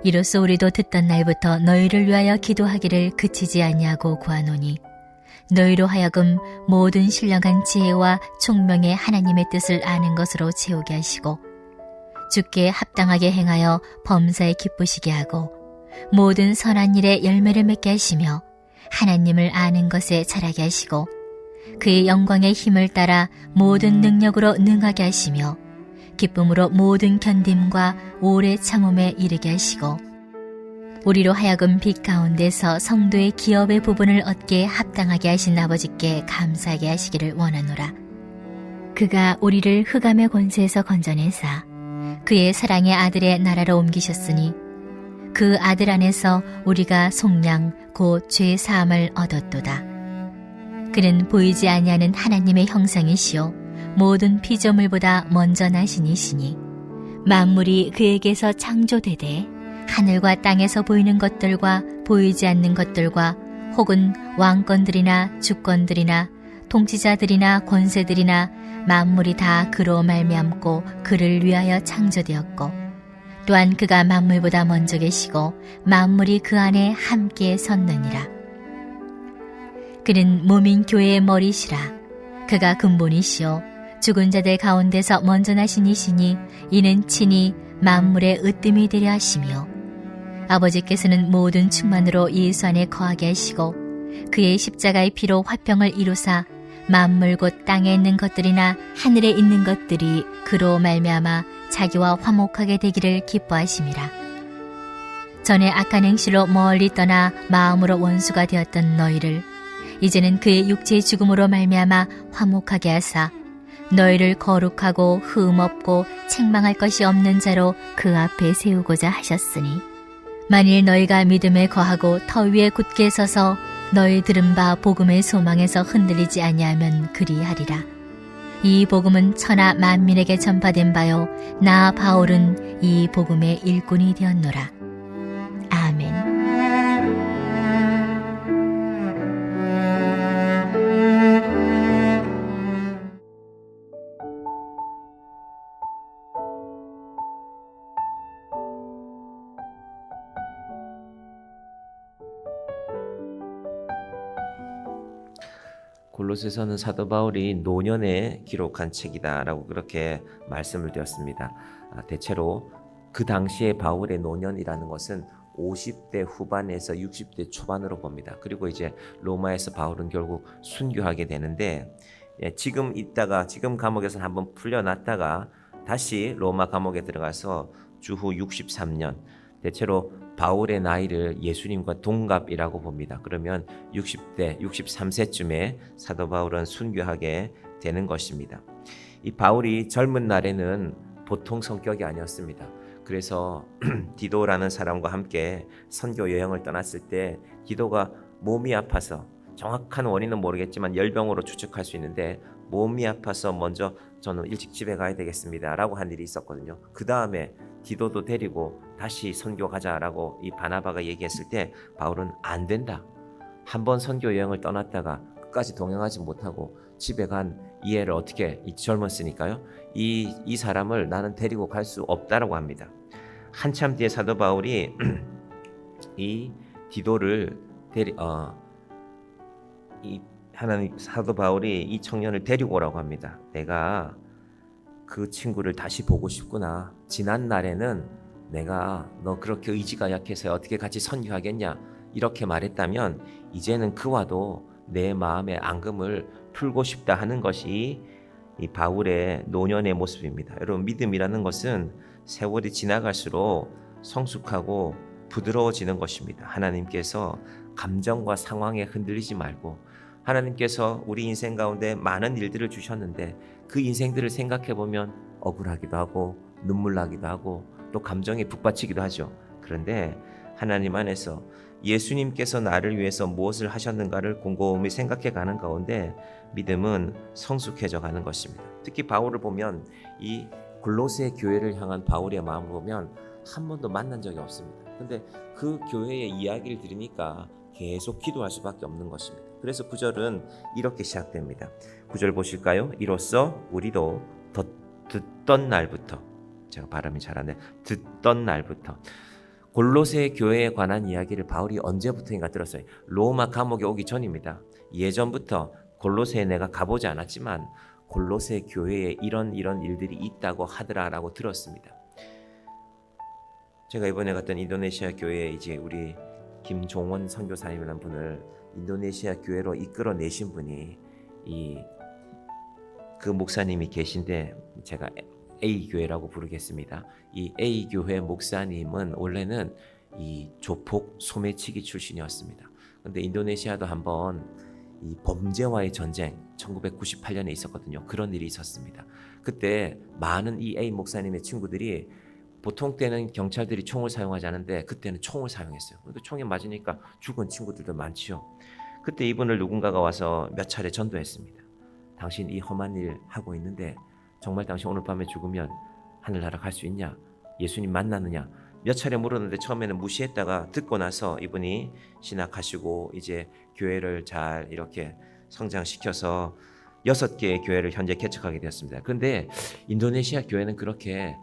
이로써 우리도 듣던 날부터 너희를 위하여 기도하기를 그치지 아니하고 구하노니 너희로 하여금 모든 신령한 지혜와 총명의 하나님의 뜻을 아는 것으로 채우게 하시고 주께 합당하게 행하여 범사에 기쁘시게 하고 모든 선한 일에 열매를 맺게 하시며 하나님을 아는 것에 자라게 하시고 그의 영광의 힘을 따라 모든 능력으로 능하게 하시며 기쁨으로 모든 견딤과 오래 참음에 이르게 하시고 우리로 하여금 빛 가운데서 성도의 기업의 부분을 얻게 합당하게 하신 아버지께 감사하게 하시기를 원하노라. 그가 우리를 흑암의 권세에서 건져내사 그의 사랑의 아들의 나라로 옮기셨으니 그 아들 안에서 우리가 속량 곧 죄 사함을 얻었도다. 그는 보이지 아니하는 하나님의 형상이시요 모든 피조물보다 먼저 나신 이시니 만물이 그에게서 창조되되 하늘과 땅에서 보이는 것들과 보이지 않는 것들과 혹은 왕권들이나 주권들이나 통치자들이나 권세들이나 만물이 다 그로 말미암고 그를 위하여 창조되었고 또한 그가 만물보다 먼저 계시고 만물이 그 안에 함께 섰느니라. 그는 몸인 교회의 머리시라. 그가 근본이시요 죽은 자들 가운데서 먼저 나신 이시니 이는 친히 만물의 으뜸이 되려 하시며 아버지께서는 모든 충만으로 예수 안에 거하게 하시고 그의 십자가의 피로 화평을 이루사 만물 곧 땅에 있는 것들이나 하늘에 있는 것들이 그로 말미암아 자기와 화목하게 되기를 기뻐하심이라. 전에 악한 행실로 멀리 떠나 마음으로 원수가 되었던 너희를 이제는 그의 육체의 죽음으로 말미암아 화목하게 하사 너희를 거룩하고 흠 없고 책망할 것이 없는 자로 그 앞에 세우고자 하셨으니 만일 너희가 믿음에 거하고 터 위에 굳게 서서 너희 들은 바 복음의 소망에서 흔들리지 아니하면 그리하리라. 이 복음은 천하 만민에게 전파된 바요 나 바울은 이 복음의 일꾼이 되었노라. 아멘. 골로새서는 사도 바울이 노년에 기록한 책이다라고 그렇게 말씀을 드렸습니다. 대체로 그 당시에 바울의 노년이라는 것은 50대 후반에서 60대 초반으로 봅니다. 그리고 이제 로마에서 바울은 결국 순교하게 되는데 지금 감옥에서 한번 풀려났다가 다시 로마 감옥에 들어가서 주후 63년 대체로 바울의 나이를 예수님과 동갑이라고 봅니다. 그러면 60대, 63세쯤에 사도 바울은 순교하게 되는 것입니다. 이 바울이 젊은 날에는 보통 성격이 아니었습니다. 그래서 디도라는 사람과 함께 선교 여행을 떠났을 때 디도가 몸이 아파서 정확한 원인은 모르겠지만 열병으로 추측할 수 있는데 몸이 아파서 먼저 저는 일찍 집에 가야 되겠습니다 라고 한 일이 있었거든요. 그 다음에 디도도 데리고 다시 선교 가자라고 이 바나바가 얘기했을 때 바울은 안 된다. 한번 선교 여행을 떠났다가 끝까지 동행하지 못하고 집에 간 이해를 어떻게 젊었으니까요. 이 사람을 나는 데리고 갈 수 없다라고 합니다. 한참 뒤에 사도 바울이 이 디도를 사도 바울이 이 청년을 데리고 오라고 합니다. 내가 그 친구를 다시 보고 싶구나. 지난 날에는 내가 너 그렇게 의지가 약해서 어떻게 같이 선교하겠냐 이렇게 말했다면 이제는 그와도 내 마음의 앙금을 풀고 싶다 하는 것이 이 바울의 노년의 모습입니다. 여러분 믿음이라는 것은 세월이 지나갈수록 성숙하고 부드러워지는 것입니다. 하나님께서 감정과 상황에 흔들리지 말고 하나님께서 우리 인생 가운데 많은 일들을 주셨는데 그 인생들을 생각해 보면 억울하기도 하고 눈물 나기도 하고 또 감정에 북받치기도 하죠. 그런데 하나님 안에서 예수님께서 나를 위해서 무엇을 하셨는가를 곰곰이 생각해 가는 가운데 믿음은 성숙해져 가는 것입니다. 특히 바울을 보면 이 골로새 교회를 향한 바울의 마음을 보면 한 번도 만난 적이 없습니다. 근데 그 교회의 이야기를 들으니까 계속 기도할 수밖에 없는 것입니다. 그래서 9절은 이렇게 시작됩니다. 9절 보실까요? 이로써 우리도 듣던 날부터, 제가 발음이 잘 안 돼, 듣던 날부터, 골로새 교회에 관한 이야기를 바울이 언제부터인가 들었어요. 로마 감옥에 오기 전입니다. 예전부터 골로새에 내가 가보지 않았지만 골로새 교회에 이런 일들이 있다고 하더라라고 들었습니다. 제가 이번에 갔던 인도네시아 교회에 이제 우리 김종원 선교사님이라는 분을 인도네시아 교회로 이끌어내신 분이 그 목사님이 계신데 제가 A 교회라고 부르겠습니다. 이 A 교회 목사님은 원래는 이 조폭 소매치기 출신이었습니다. 그런데 인도네시아도 한번 이 범죄와의 전쟁 1998년에 있었거든요. 그런 일이 있었습니다. 그때 많은 이 A 목사님의 친구들이 보통 때는 경찰들이 총을 사용하지 않는데 그때는 총을 사용했어요. 근데 총에 맞으니까 죽은 친구들도 많지요. 그때 이분을 누군가가 와서 몇 차례 전도했습니다. 당신 이 험한 일 하고 있는데 정말 당신 오늘 밤에 죽으면 하늘나라 갈 수 있냐? 예수님 만나느냐? 몇 차례 물었는데 처음에는 무시했다가 듣고 나서 이분이 신학하시고 이제 교회를 잘 이렇게 성장시켜서 6개의 교회를 현재 개척하게 되었습니다. 그런데 인도네시아 교회는 그렇게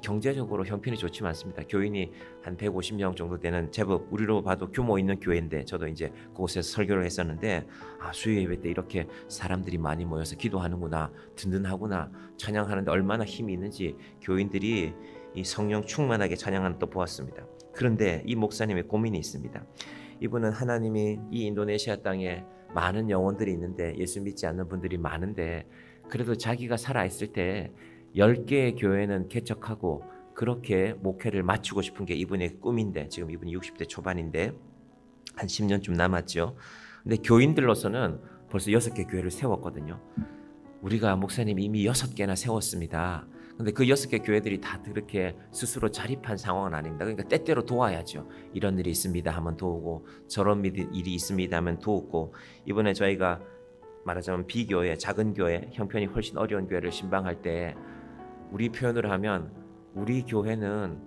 경제적으로 형편이 좋지 않습니다. 교인이 한 150명 정도 되는 제법 우리로 봐도 규모 있는 교회인데 저도 이제 그곳에서 설교를 했었는데 수요 예배 때 이렇게 사람들이 많이 모여서 기도하는구나, 든든하구나, 찬양하는데 얼마나 힘이 있는지 교인들이 이 성령 충만하게 찬양하는 또 보았습니다. 그런데 이 목사님의 고민이 있습니다. 이분은 하나님이 이 인도네시아 땅에 많은 영혼들이 있는데 예수 믿지 않는 분들이 많은데 그래도 자기가 살아있을 때 10개의 교회는 개척하고 그렇게 목회를 마치고 싶은 게 이분의 꿈인데 지금 이분이 60대 초반인데 한 10년쯤 남았죠. 근데 교인들로서는 벌써 6개 교회를 세웠거든요. 우리가 목사님 이미 6개나 세웠습니다. 근데 그 6개 교회들이 다 그렇게 스스로 자립한 상황은 아닙니다. 그러니까 때때로 도와야죠. 이런 일이 있습니다 하면 도우고 저런 일이 있습니다 하면 도우고 이번에 저희가 말하자면 B교회, 작은 교회, 형편이 훨씬 어려운 교회를 신방할 때 우리 표현으로 하면 우리 교회는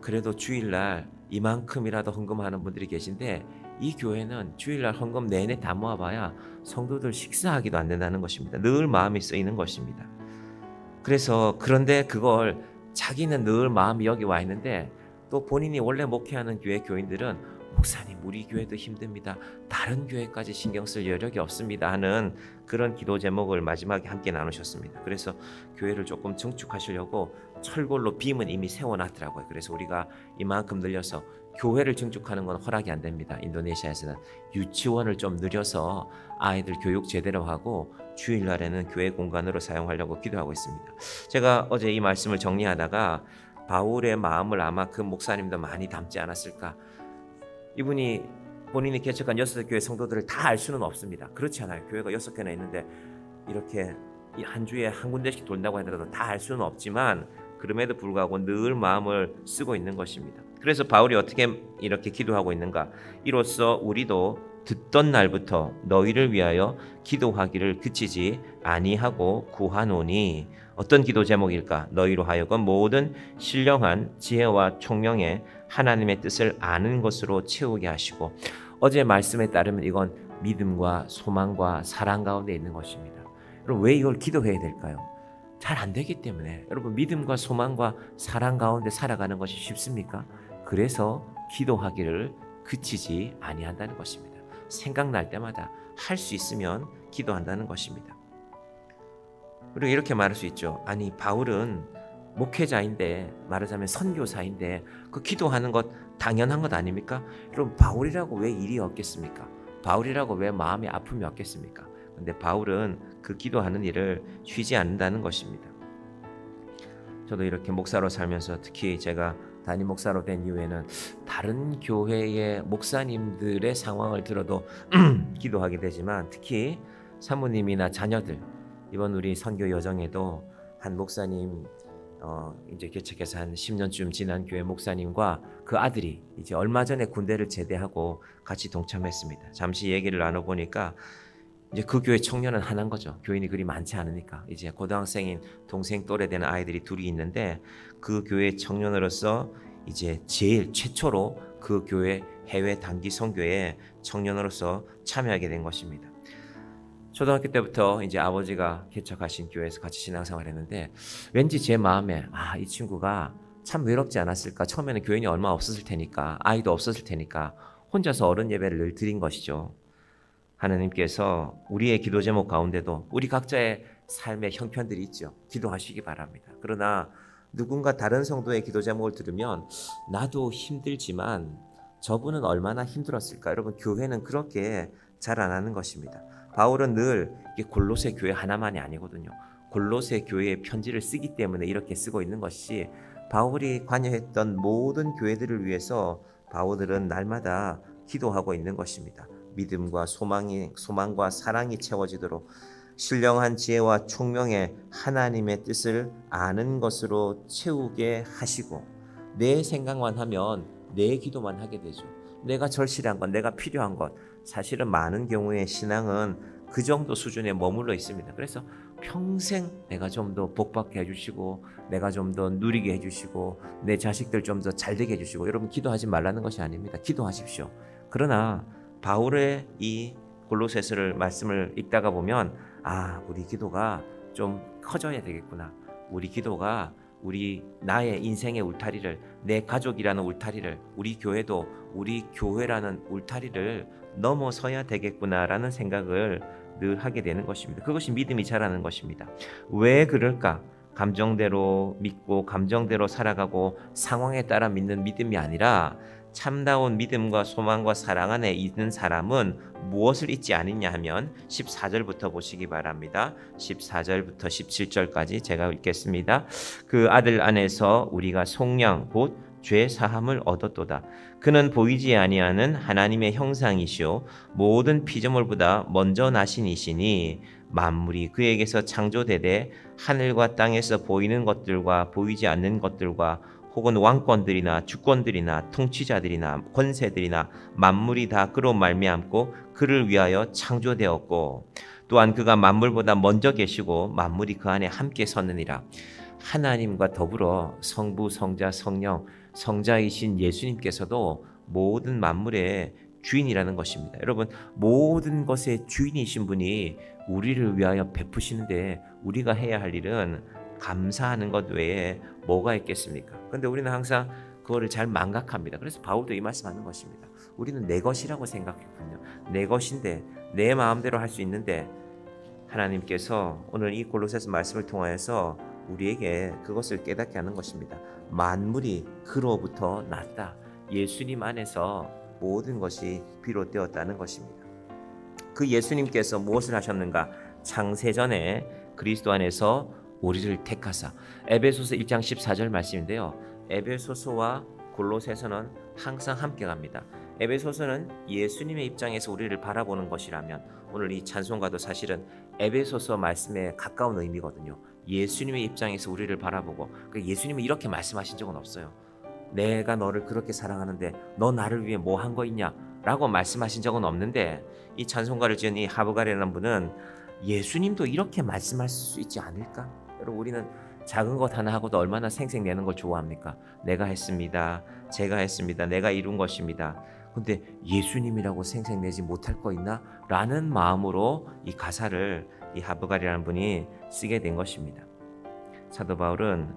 그래도 주일날 이만큼이라도 헌금하는 분들이 계신데 이 교회는 주일날 헌금 내내 다 모아봐야 성도들 식사하기도 안 된다는 것입니다. 늘 마음이 쓰이는 것입니다. 그래서 그런데 그걸 자기는 늘 마음이 여기 와 있는데 또 본인이 원래 목회하는 교회 교인들은 목사님 우리 교회도 힘듭니다. 다른 교회까지 신경 쓸 여력이 없습니다 하는 그런 기도 제목을 마지막에 함께 나누셨습니다. 그래서 교회를 조금 증축하시려고 철골로 빔은 이미 세워놨더라고요. 그래서 우리가 이만큼 늘려서 교회를 증축하는 건 허락이 안 됩니다. 인도네시아에서는 유치원을 좀 늘려서 아이들 교육 제대로 하고 주일날에는 교회 공간으로 사용하려고 기도하고 있습니다. 제가 어제 이 말씀을 정리하다가 바울의 마음을 아마 그 목사님도 많이 담지 않았을까. 이분이 본인이 개척한 6교회 성도들을 다 알 수는 없습니다. 그렇지 않아요. 교회가 6개나 있는데 이렇게 한 주에 한 군데씩 돈다고 하더라도 다 알 수는 없지만 그럼에도 불구하고 늘 마음을 쓰고 있는 것입니다. 그래서 바울이 어떻게 이렇게 기도하고 있는가? 이로써 우리도 듣던 날부터 너희를 위하여 기도하기를 그치지 아니하고 구하노니 어떤 기도 제목일까? 너희로 하여금 모든 신령한 지혜와 총명에 하나님의 뜻을 아는 것으로 채우게 하시고 어제 말씀에 따르면 이건 믿음과 소망과 사랑 가운데 있는 것입니다. 여러분 왜 이걸 기도해야 될까요? 잘 안 되기 때문에. 여러분 믿음과 소망과 사랑 가운데 살아가는 것이 쉽습니까? 그래서 기도하기를 그치지 아니한다는 것입니다. 생각날 때마다 할 수 있으면 기도한다는 것입니다. 우리가 이렇게 말할 수 있죠. 아니 바울은 목회자인데 말하자면 선교사인데 그 기도하는 것 당연한 것 아닙니까? 여러분 바울이라고 왜 일이 없겠습니까? 바울이라고 왜 마음이 아픔이 없겠습니까? 근데 바울은 그 기도하는 일을 쉬지 않는다는 것입니다. 저도 이렇게 목사로 살면서 특히 제가 담임 목사로 된 이후에는 다른 교회의 목사님들의 상황을 들어도 기도하게 되지만 특히 사모님이나 자녀들 이번 우리 선교 여정에도 한 목사님 이제 개척해서 한 10년쯤 지난 교회 목사님과 그 아들이 이제 얼마 전에 군대를 제대하고 같이 동참했습니다. 잠시 얘기를 나눠보니까 이제 그 교회 청년은 하나인 거죠. 교인이 그리 많지 않으니까 이제 고등학생인 동생 또래 되는 아이들이 둘이 있는데 그 교회 청년으로서 이제 제일 최초로 그 교회 해외 단기 선교에 청년으로서 참여하게 된 것입니다. 초등학교 때부터 이제 아버지가 개척하신 교회에서 같이 신앙생활을 했는데 왠지 제 마음에 이 친구가 참 외롭지 않았을까. 처음에는 교인이 얼마 없었을 테니까, 아이도 없었을 테니까 혼자서 어른 예배를 늘 드린 것이죠. 하나님께서 우리의 기도 제목 가운데도 우리 각자의 삶의 형편들이 있죠. 기도하시기 바랍니다. 그러나 누군가 다른 성도의 기도 제목을 들으면 나도 힘들지만 저분은 얼마나 힘들었을까. 여러분, 교회는 그렇게 잘 안 하는 것입니다. 바울은 늘 이게 골로새 교회 하나만이 아니거든요. 골로새 교회의 편지를 쓰기 때문에 이렇게 쓰고 있는 것이, 바울이 관여했던 모든 교회들을 위해서 바울은 날마다 기도하고 있는 것입니다. 믿음과 소망과 사랑이 채워지도록 신령한 지혜와 총명의 하나님의 뜻을 아는 것으로 채우게 하시고, 내 생각만 하면 내 기도만 하게 되죠. 내가 절실한 것, 내가 필요한 것. 사실은 많은 경우에 신앙은 그 정도 수준에 머물러 있습니다. 그래서 평생 내가 좀 더 복받게 해주시고, 내가 좀 더 누리게 해주시고, 내 자식들 좀 더 잘되게 해주시고. 여러분, 기도하지 말라는 것이 아닙니다. 기도하십시오. 그러나 바울의 이 골로새서를 말씀을 읽다가 보면 우리 기도가 좀 커져야 되겠구나. 우리 기도가 나의 인생의 울타리를, 내 가족이라는 울타리를, 우리 교회도 우리 교회라는 울타리를 넘어서야 되겠구나라는 생각을 늘 하게 되는 것입니다. 그것이 믿음이 자라는 것입니다. 왜 그럴까? 감정대로 믿고 감정대로 살아가고 상황에 따라 믿는 믿음이 아니라, 참다운 믿음과 소망과 사랑 안에 있는 사람은 무엇을 잊지 않느냐 하면 14절부터 보시기 바랍니다. 14절부터 17절까지 제가 읽겠습니다. 그 아들 안에서 우리가 속량 곧 죄 사함을 얻었도다. 그는 보이지 아니하는 하나님의 형상이시오 모든 피조물보다 먼저 나신 이시니 만물이 그에게서 창조되되 하늘과 땅에서 보이는 것들과 보이지 않는 것들과 혹은 왕권들이나 주권들이나 통치자들이나 권세들이나 만물이 다 그로 말미암고 그를 위하여 창조되었고, 또한 그가 만물보다 먼저 계시고 만물이 그 안에 함께 섰느니라. 하나님과 더불어 성부, 성자, 성령, 성자이신 예수님께서도 모든 만물의 주인이라는 것입니다. 여러분, 모든 것의 주인이신 분이 우리를 위하여 베푸시는데 우리가 해야 할 일은 감사하는 것 외에 뭐가 있겠습니까? 그런데 우리는 항상 그거를 잘 망각합니다. 그래서 바울도 이 말씀하는 것입니다. 우리는 내 것이라고 생각했군요. 내 것인데, 내 마음대로 할 수 있는데, 하나님께서 오늘 이 골로새서 말씀을 통하여서 우리에게 그것을 깨닫게 하는 것입니다. 만물이 그로부터 났다. 예수님 안에서 모든 것이 비롯되었다는 것입니다. 그 예수님께서 무엇을 하셨는가? 창세전에 그리스도 안에서 우리를 택하사. 에베소서 1장 14절 말씀인데요. 에베소서와 골로새서는 항상 함께 갑니다. 에베소서는 예수님의 입장에서 우리를 바라보는 것이라면, 오늘 이 찬송가도 사실은 에베소서 말씀에 가까운 의미거든요. 예수님의 입장에서 우리를 바라보고, 예수님은 이렇게 말씀하신 적은 없어요. 내가 너를 그렇게 사랑하는데 너 나를 위해 뭐 한 거 있냐? 라고 말씀하신 적은 없는데, 이 찬송가를 지은 이 하브갈이라는 분은 예수님도 이렇게 말씀할 수 있지 않을까? 여러분, 우리는 작은 것 하나 하고도 얼마나 생색내는 걸 좋아합니까? 내가 했습니다. 제가 했습니다. 내가 이룬 것입니다. 근데 예수님이라고 생색내지 못할 거 있나? 라는 마음으로 이 가사를 이 하브갈이라는 분이 쓰게 된 것입니다. 사도 바울은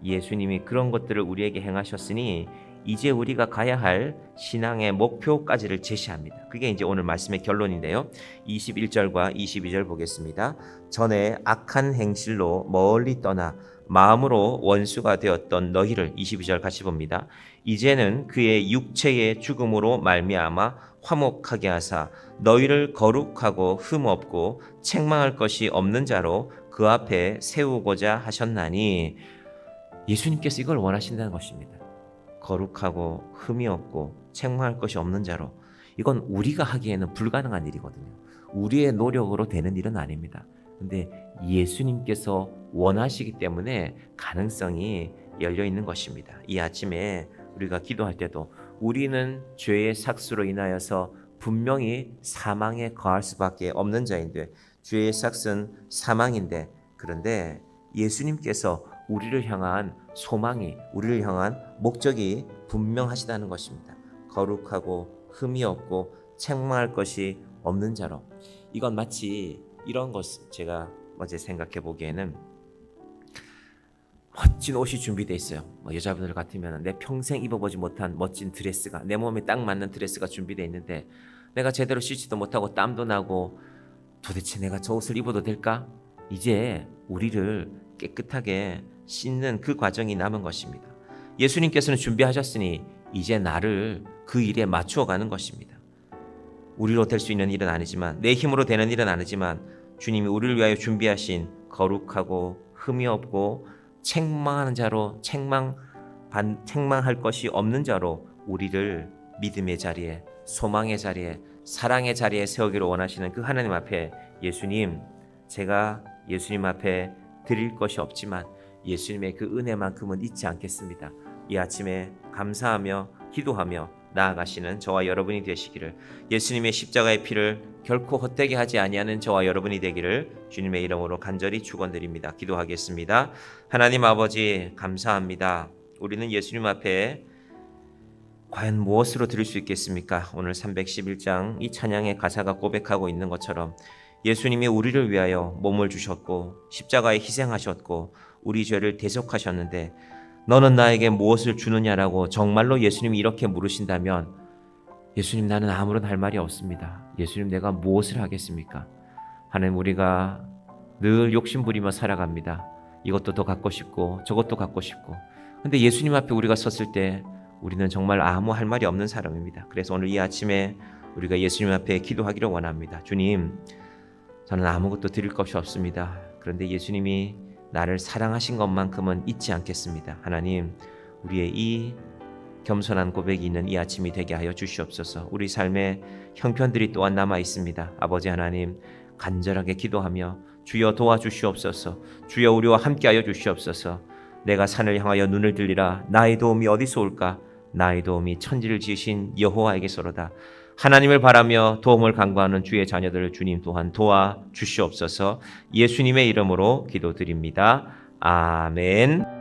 예수님이 그런 것들을 우리에게 행하셨으니 이제 우리가 가야 할 신앙의 목표까지를 제시합니다. 그게 이제 오늘 말씀의 결론인데요. 21절과 22절 보겠습니다. 전에 악한 행실로 멀리 떠나 마음으로 원수가 되었던 너희를, 22절 같이 봅니다. 이제는 그의 육체의 죽음으로 말미암아 화목하게 하사 너희를 거룩하고 흠없고 책망할 것이 없는 자로 그 앞에 세우고자 하셨나니, 예수님께서 이걸 원하신다는 것입니다. 거룩하고 흠이 없고 책망할 것이 없는 자로. 이건 우리가 하기에는 불가능한 일이거든요. 우리의 노력으로 되는 일은 아닙니다. 근데 예수님께서 원하시기 때문에 가능성이 열려 있는 것입니다. 이 아침에 우리가 기도할 때도 우리는 죄의 삭수로 인하여서 분명히 사망에 거할 수밖에 없는 자인데, 죄의 삭은 사망인데, 그런데 예수님께서 우리를 향한 소망이, 우리를 향한 목적이 분명하시다는 것입니다. 거룩하고 흠이 없고 책망할 것이 없는 자로. 이건 마치 이런 것, 제가 어제 생각해 보기에는 멋진 옷이 준비되어 있어요. 여자분들 같으면 내 평생 입어보지 못한 멋진 드레스가, 내 몸에 딱 맞는 드레스가 준비되어 있는데 내가 제대로 씻지도 못하고 땀도 나고 도대체 내가 저 옷을 입어도 될까? 이제 우리를 깨끗하게 씻는 그 과정이 남은 것입니다. 예수님께서는 준비하셨으니 이제 나를 그 일에 맞추어 가는 것입니다. 우리로 될 수 있는 일은 아니지만, 내 힘으로 되는 일은 아니지만 주님이 우리를 위하여 준비하신 거룩하고 흠이 없고 책망하는 자로, 책망할 것이 없는 자로 우리를 믿음의 자리에, 소망의 자리에, 사랑의 자리에 세우기를 원하시는 그 하나님 앞에, 예수님, 제가 예수님 앞에 드릴 것이 없지만 예수님의 그 은혜만큼은 잊지 않겠습니다. 이 아침에 감사하며 기도하며 나아가시는 저와 여러분이 되시기를, 예수님의 십자가의 피를 결코 헛되게 하지 아니하는 저와 여러분이 되기를 주님의 이름으로 간절히 축원드립니다. 기도하겠습니다. 하나님 아버지, 감사합니다. 우리는 예수님 앞에 과연 무엇으로 드릴 수 있겠습니까? 오늘 311장 이 찬양의 가사가 고백하고 있는 것처럼 예수님이 우리를 위하여 몸을 주셨고 십자가에 희생하셨고 우리 죄를 대속하셨는데 너는 나에게 무엇을 주느냐라고 정말로 예수님이 이렇게 물으신다면, 예수님, 나는 아무런 할 말이 없습니다. 예수님, 내가 무엇을 하겠습니까? 하나님, 우리가 늘 욕심부리며 살아갑니다. 이것도 더 갖고 싶고 저것도 갖고 싶고. 근데 예수님 앞에 우리가 섰을 때 우리는 정말 아무 할 말이 없는 사람입니다. 그래서 오늘 이 아침에 우리가 예수님 앞에 기도하기를 원합니다. 주님, 저는 아무것도 드릴 것이 없습니다. 그런데 예수님이 나를 사랑하신 것만큼은 잊지 않겠습니다. 하나님, 우리의 이 겸손한 고백이 있는 이 아침이 되게 하여 주시옵소서. 우리 삶의 형편들이 또한 남아 있습니다. 아버지 하나님, 간절하게 기도하며 주여 도와주시옵소서. 주여 우리와 함께하여 주시옵소서. 내가 산을 향하여 눈을 들리라. 나의 도움이 어디서 올까? 나의 도움이 천지를 지으신 여호와에게서로다. 하나님을 바라며 도움을 간구하는 주의 자녀들을 주님 또한 도와주시옵소서. 예수님의 이름으로 기도드립니다. 아멘.